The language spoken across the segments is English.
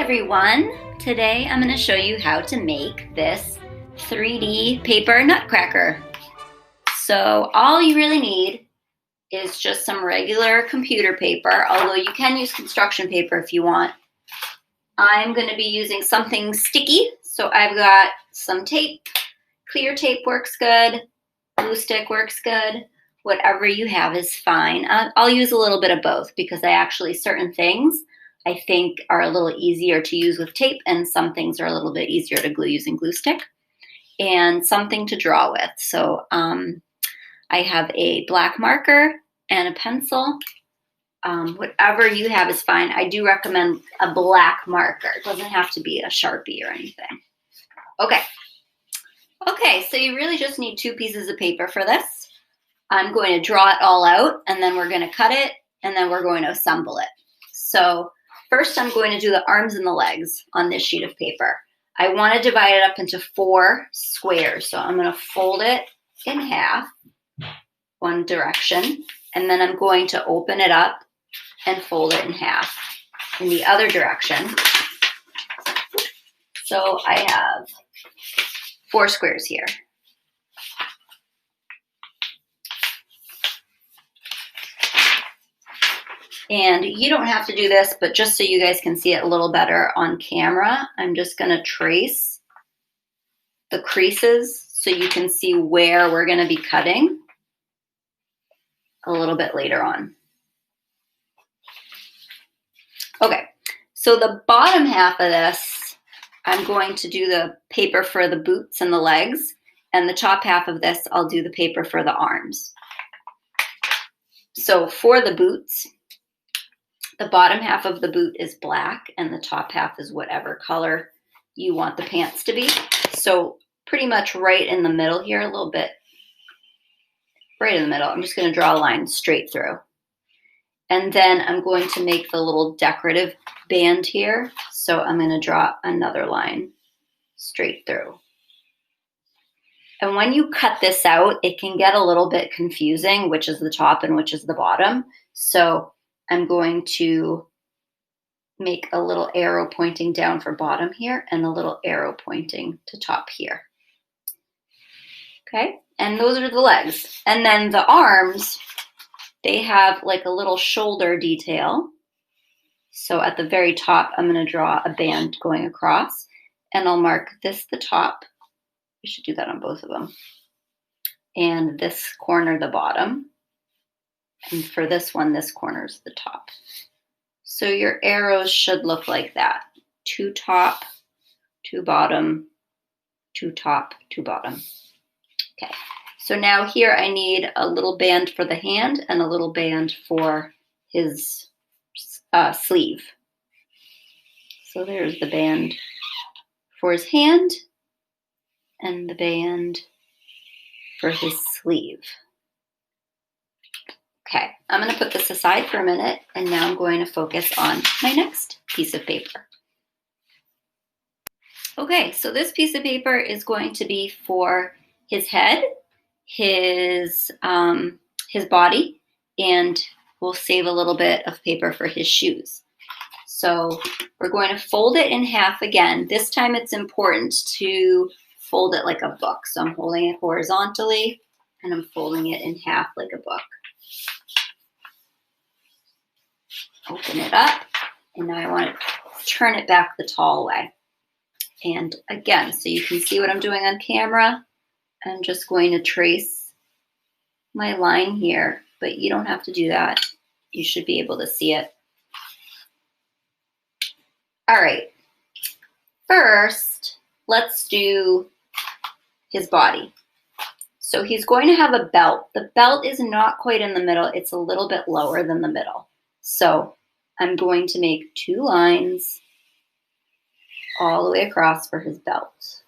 everyone! Today I'm going to show you how to make this 3D paper nutcracker. So all you really need is just some regular computer paper, although you can use construction paper if you want. I'm going to be using something sticky, so I've got some tape. Clear tape works good, glue stick works good, whatever you have is fine. I'll use a little bit of both because certain things I think are a little easier to use with tape, and some things are a little bit easier to glue using glue stick, and something to draw with. So I have a black marker and a pencil. Whatever you have is fine. I do recommend a black marker. It doesn't have to be a Sharpie or anything. Okay, so you really just need 2 pieces of paper for this. I'm going to draw it all out, and then we're going to cut it, and then we're going to assemble it. So first, I'm going to do the arms and the legs on this sheet of paper. I want to divide it up into 4 squares. So I'm going to fold it in half, one direction, and then I'm going to open it up and fold it in half in the other direction. So I have 4 squares here. And you don't have to do this, but just so you guys can see it a little better on camera, I'm just going to trace the creases so you can see where we're going to be cutting a little bit later on. Okay, so the bottom half of this, I'm going to do the paper for the boots and the legs, and the top half of this, I'll do the paper for the arms. So for the boots, the bottom half of the boot is black and the top half is whatever color you want the pants to be. So pretty much right in the middle here, a little bit right in the middle. I'm just going to draw a line straight through. And then I'm going to make the little decorative band here. So I'm going to draw another line straight through. And when you cut this out, it can get a little bit confusing, which is the top and which is the bottom. So I'm going to make a little arrow pointing down for bottom here and a little arrow pointing to top here. Okay, and those are the legs. And then the arms, they have like a little shoulder detail. So at the very top, I'm going to draw a band going across, and I'll mark this the top. We should do that on both of them. And this corner the bottom. And for this one, this corner is the top. So your arrows should look like that. 2 top, 2 bottom, 2 top, 2 bottom. Okay, so now here I need a little band for the hand and a little band for his sleeve. So there's the band for his hand and the band for his sleeve. Okay, I'm going to put this aside for a minute, and now I'm going to focus on my next piece of paper. Okay, so this piece of paper is going to be for his head, his body, and we'll save a little bit of paper for his shoes. So we're going to fold it in half again. This time it's important to fold it like a book. So I'm holding it horizontally, and I'm folding it in half like a book. Open it up, and now I want to turn it back the tall way. And again, so you can see what I'm doing on camera, I'm just going to trace my line here, but you don't have to do that. You should be able to see it. All right, first, let's do his body. So he's going to have a belt. The belt is not quite in the middle. It's a little bit lower than the middle. So I'm going to make 2 lines all the way across for his belt.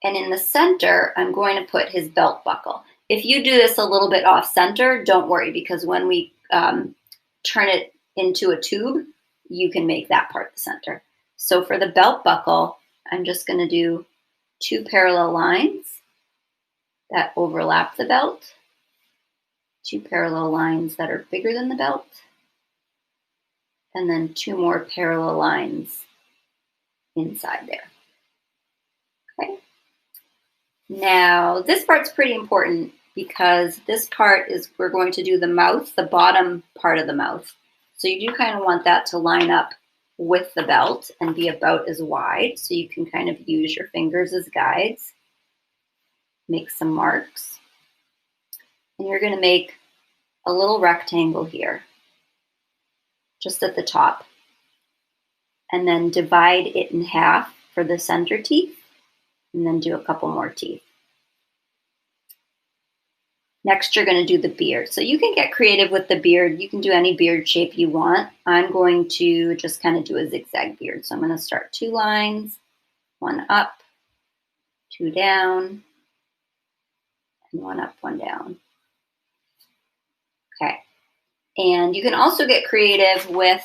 And in the center, I'm going to put his belt buckle. If you do this a little bit off center, don't worry, because when we turn it into a tube, you can make that part the center. So for the belt buckle, I'm just going to do 2 parallel lines that overlap the belt, 2 parallel lines that are bigger than the belt, and then 2 more parallel lines inside there. Okay. Now, this part's pretty important because this part is, we're going to do the mouth, the bottom part of the mouth. So you do kind of want that to line up with the belt and be about as wide, so you can kind of use your fingers as guides. Make some marks. And you're going to make a little rectangle here, just at the top. And then divide it in half for the center teeth, and then do a couple more teeth. Next, you're going to do the beard. So you can get creative with the beard. You can do any beard shape you want. I'm going to just kind of do a zigzag beard. So I'm going to start 2 lines, 1 up, 2 down, and 1 up, 1 down. Okay. And you can also get creative with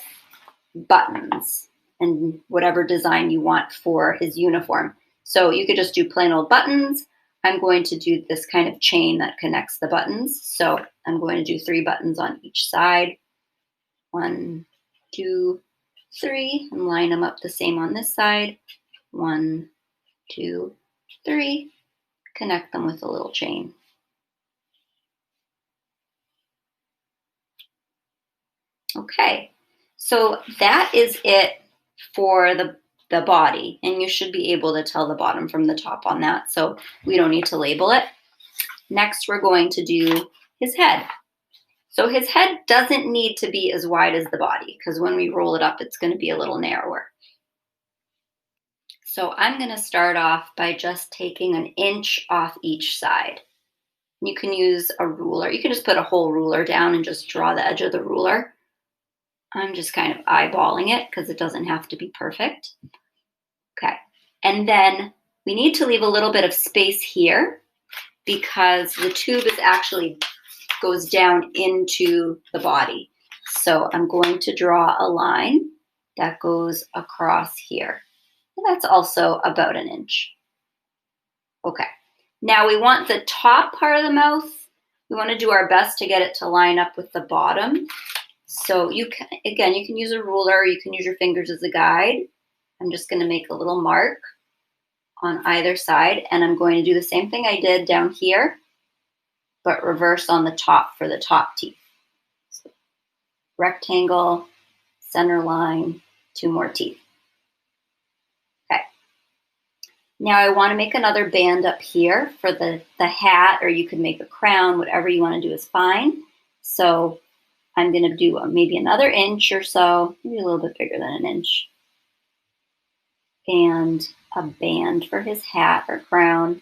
buttons and whatever design you want for his uniform. So you could just do plain old buttons. I'm going to do this kind of chain that connects the buttons. So I'm going to do 3 buttons on each side. 1, 2, 3, and line them up the same on this side. 1, 2, 3, connect them with a little chain. Okay, so that is it for the body, and you should be able to tell the bottom from the top on that, so we don't need to label it. Next, we're going to do his head. So his head doesn't need to be as wide as the body, because when we roll it up, it's going to be a little narrower. So I'm going to start off by just taking 1 inch off each side. You can use a ruler. You can just put a whole ruler down and just draw the edge of the ruler. I'm just kind of eyeballing it because it doesn't have to be perfect. Okay, and then we need to leave a little bit of space here because the tube is actually goes down into the body. So I'm going to draw a line that goes across here. And that's also about 1 inch. Okay, now we want the top part of the mouth. We want to do our best to get it to line up with the bottom. So you can, again, you can use a ruler, you can use your fingers as a guide. I'm just going to make a little mark on either side, and I'm going to do the same thing I did down here, but reverse on the top for the top teeth. So, rectangle, center line, 2 more teeth. Okay. Now I want to make another band up here for the hat, or you could make a crown, whatever you want to do is fine. So I'm going to do maybe another inch or so, maybe a little bit bigger than 1 inch. And a band for his hat or crown.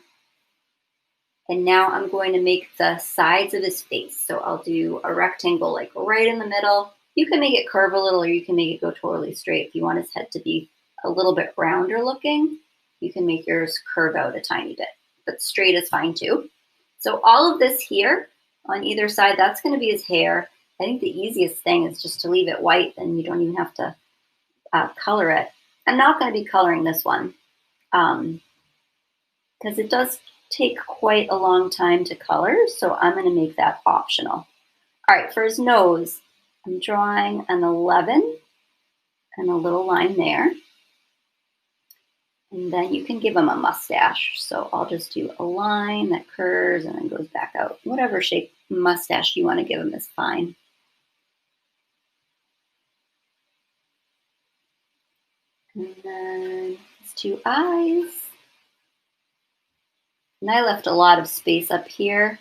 And now I'm going to make the sides of his face. So I'll do a rectangle like right in the middle. You can make it curve a little, or you can make it go totally straight. If you want his head to be a little bit rounder looking, you can make yours curve out a tiny bit, but straight is fine too. So all of this here on either side, that's going to be his hair. I think the easiest thing is just to leave it white, and you don't even have to color it. I'm not going to be coloring this one because it does take quite a long time to color, so I'm going to make that optional. All right, for his nose, I'm drawing an 11 and a little line there. And then you can give him a mustache. So I'll just do a line that curves and then goes back out. Whatever shape mustache you want to give him is fine. And then his 2 eyes. And I left a lot of space up here.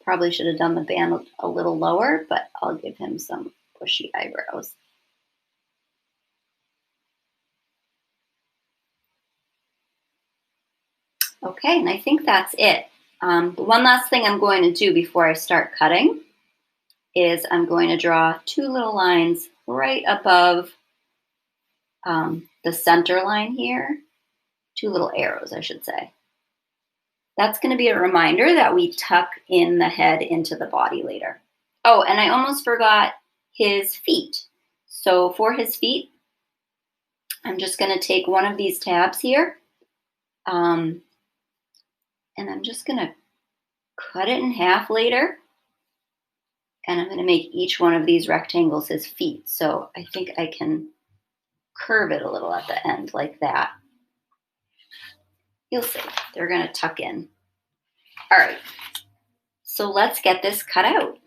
Probably should have done the band a little lower, but I'll give him some bushy eyebrows. Okay, and I think that's it. The one last thing I'm going to do before I start cutting is I'm going to draw 2 little lines right above the center line here. 2 little arrows, I should say. That's going to be a reminder that we tuck in the head into the body later. Oh, and I almost forgot his feet. So for his feet, I'm just going to take one of these tabs here, and I'm just going to cut it in half later And I'm going to make each one of these rectangles his feet. So I think I can curve it a little at the end like that. You'll see, they're going to tuck in. All right, so let's get this cut out.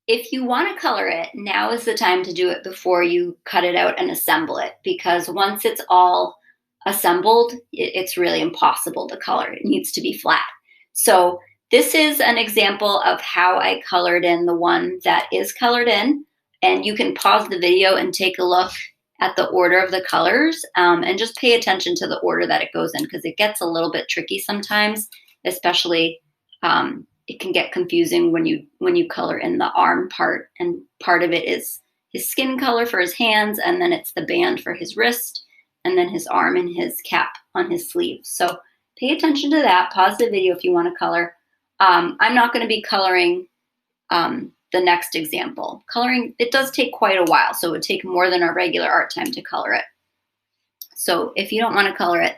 If you want to color it, now is the time to do it before you cut it out and assemble it, because once it's all assembled, it's really impossible to color. It needs to be flat. So this is an example of how I colored in the one that is colored in, and you can pause the video and take a look at the order of the colors, and just pay attention to the order that it goes in, because it gets a little bit tricky sometimes, especially it can get confusing when you color in the arm part, and part of it is his skin color for his hands, and then it's the band for his wrist, and then his arm and his cap on his sleeve. So pay attention to that. Pause the video if you want to color. I'm not going to be coloring the next example. Coloring, it does take quite a while, so it would take more than our regular art time to color it. So if you don't want to color it,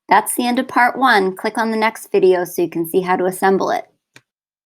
that's the end of part 1. Click on the next video so you can see how to assemble it.